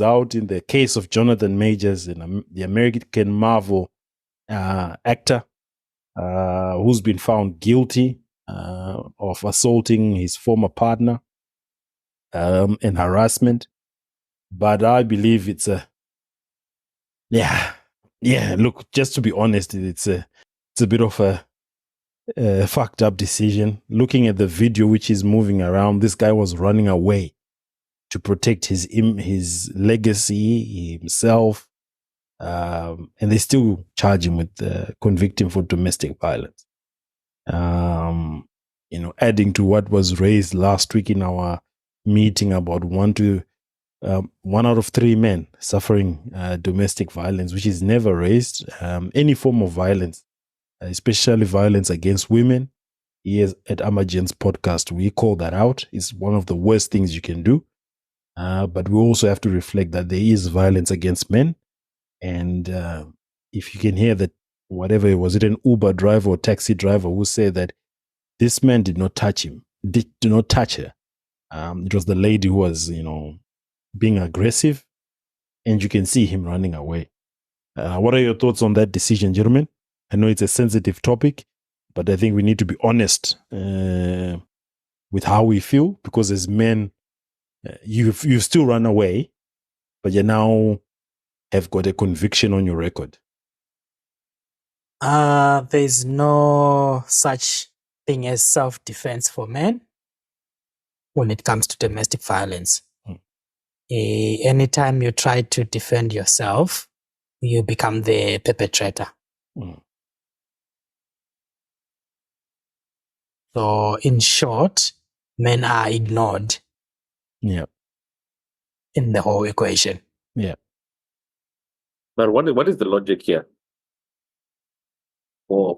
plays out in the case of Jonathan Majors, the American Marvel actor who's been found guilty of assaulting his former partner and harassment. But I believe it's look, just to be honest, it's a bit of a fucked up decision. Looking at the video which is moving around, this guy was running away to protect his legacy, himself, and they still charge him with convict him for domestic violence. Adding to what was raised last week in our meeting about one out of 3 men suffering domestic violence, which is never raised. Any form of violence, especially violence against women. Here at Amajen's podcast, we call that out. It's one of the worst things you can do. But we also have to reflect that there is violence against men. And if you can hear that, whatever, was it an Uber driver or taxi driver who said that this man did not touch him, did not touch her. It was the lady who was, being aggressive, and you can see him running away. What are your thoughts on that decision, gentlemen? I know it's a sensitive topic, but I think we need to be honest with how we feel, because as men, you still run away, but you now have got a conviction on your record. There's no such thing as self-defense for men when it comes to domestic violence. Anytime you try to defend yourself, you become the perpetrator. So, in short, men are ignored. Yeah. In the whole equation. Yeah. But what is the logic here for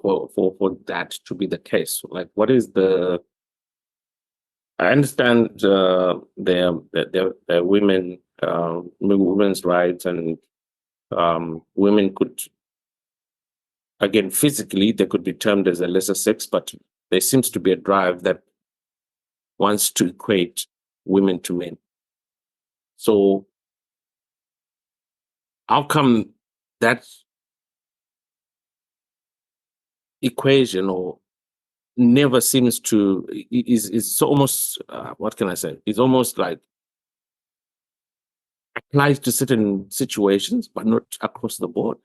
that to be the case? Like, what is the? I understand their women, women's rights, and women could, again, physically they could be termed as a lesser sex, but there seems to be a drive that wants to equate women to men. So how come that equation or never seems to is almost what can I say? It's almost like applies to certain situations, but not across the board.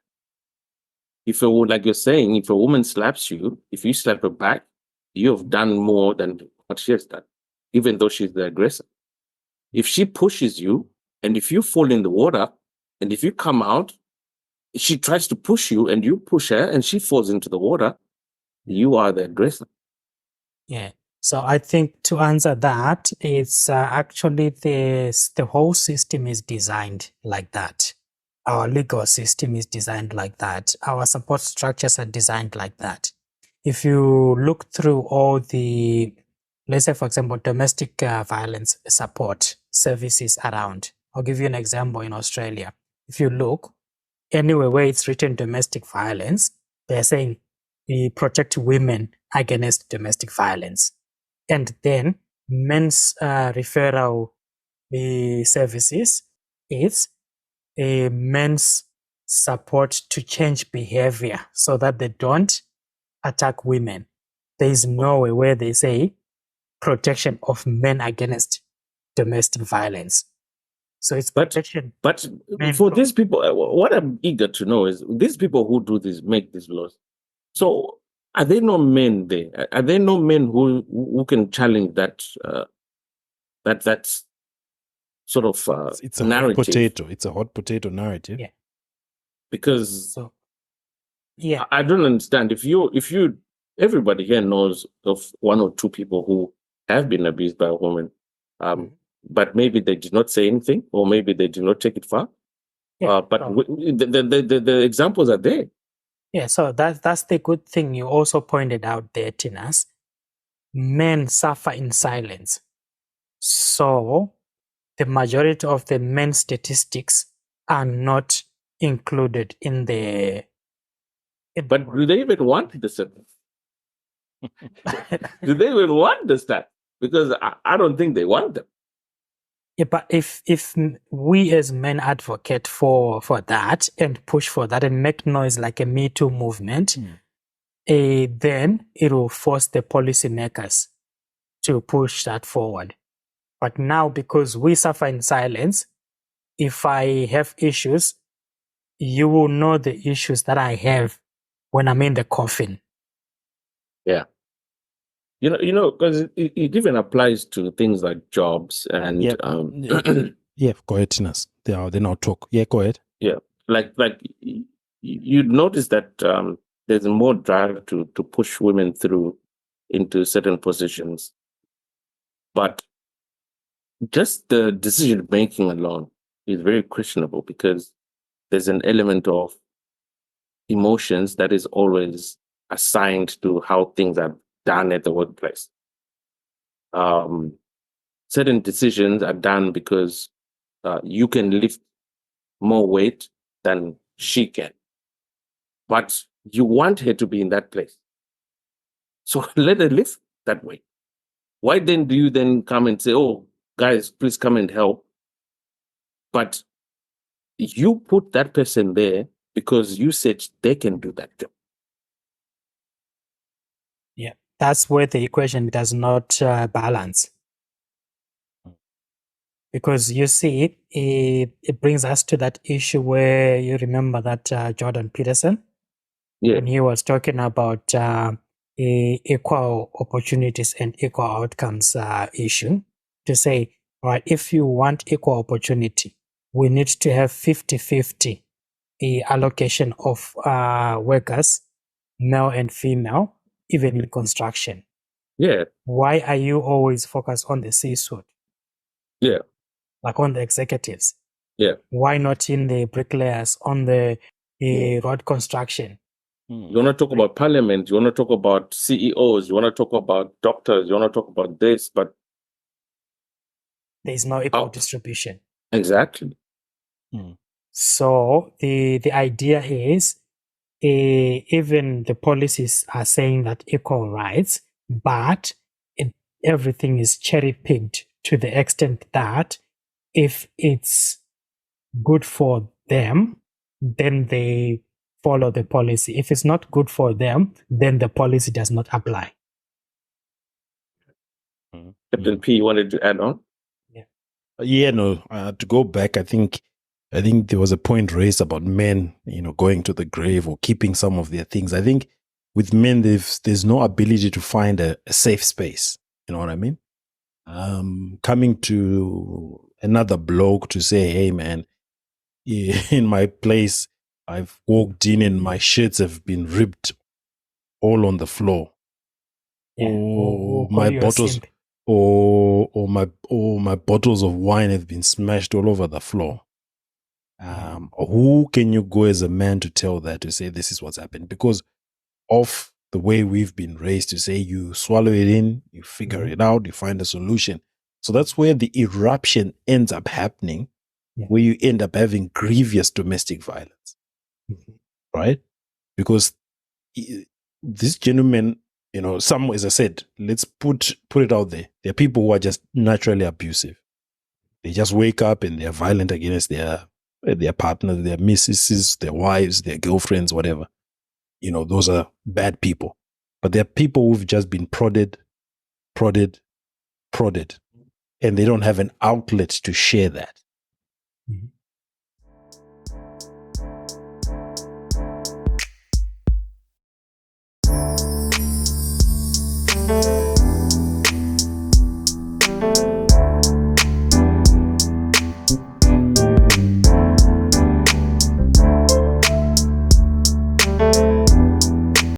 If like you're saying, if a woman slaps you, if you slap her back, you have done more than what she has done, even though she's the aggressor. If she pushes you, and if you fall in the water, and if you come out, she tries to push you, and you push her, and she falls into the water, you are the aggressor. Yeah. So I think to answer that, it's actually the whole system is designed like that. Our legal system is designed like that. Our support structures are designed like that. If you look through all the, let's say, for example, domestic violence support services around, I'll give you an example in Australia. If you look anywhere where it's written domestic violence, they're saying we protect women against domestic violence. And then men's referral services is a men's support to change behavior so that they don't attack women. There is no way where they say protection of men against domestic violence. So it's protection. But for these people, what I'm eager to know is these people who do this, make these laws. So are there no men there? Are there no men who can challenge that that sort of it's a narrative? Hot potato. It's a hot potato narrative. Yeah. Because yeah, I don't understand. If you everybody here knows of 1 or 2 people who have been abused by a woman, but maybe they did not say anything, or maybe they did not take it far. Yeah. But the examples are there. Yeah, so that's the good thing you also pointed out there, Tinas. Men suffer in silence. So the majority of the men statistics are not included in the... But do they even want the sentence? Do they even want the stat? Because I don't think they want them. Yeah, but if we as men advocate for that and push for that and make noise like a Me Too movement, then it will force the policymakers to push that forward. But now, because we suffer in silence, if I have issues, you will know the issues that I have when I'm in the coffin. Yeah. Because it even applies to things like jobs and Yeah. Yeah, go ahead, Tinas. They now talk. Yeah, go ahead. yeah, like you'd notice that there's more drive to push women through into certain positions, but just the decision making alone is very questionable because there's an element of emotions that is always assigned to how things are done at the workplace. Certain decisions are done because you can lift more weight than she can, but you want her to be in that place. So let her lift that weight. Why then do you then come and say, oh, guys, please come and help? But you put that person there because you said they can do that job. Yeah, that's where the equation does not balance. Because you see, it brings us to that issue where you remember that Jordan Peterson, when he was talking about equal opportunities and equal outcomes issue, to say, all right, if you want equal opportunity, we need to have 50-50 allocation of workers, male and female, even in construction. Yeah. Why are you always focused on the C-suite? Yeah. Like on the executives? Yeah. Why not in the bricklayers, on the road construction? You want to talk about parliament, you want to talk about CEOs, you want to talk about doctors, you want to talk about this, but there is no equal distribution. Exactly. So the idea is even the policies are saying that equal rights, but everything is cherry picked to the extent that if it's good for them, then they follow the policy. If it's not good for them, then the policy does not apply. Captain P, you wanted to add on? Yeah, no. To go back, I think there was a point raised about men, going to the grave or keeping some of their things. I think with men, there's no ability to find a safe space. You know what I mean? Coming to another bloke to say, "Hey, man, in my place, I've walked in and my shirts have been ripped all on the floor, or my bottles." Or my bottles of wine have been smashed all over the floor. Who can you go as a man to tell that, to say this is what's happened? Because of the way we've been raised to say you swallow it in, you figure it out, you find a solution. So that's where the eruption ends up happening, where you end up having grievous domestic violence, right? Because this gentleman, some, as I said, let's put it out there. There are people who are just naturally abusive. They just wake up and they're violent against their partners, their mistresses, their wives, their girlfriends, whatever. Those are bad people. But there are people who've just been prodded, and they don't have an outlet to share that.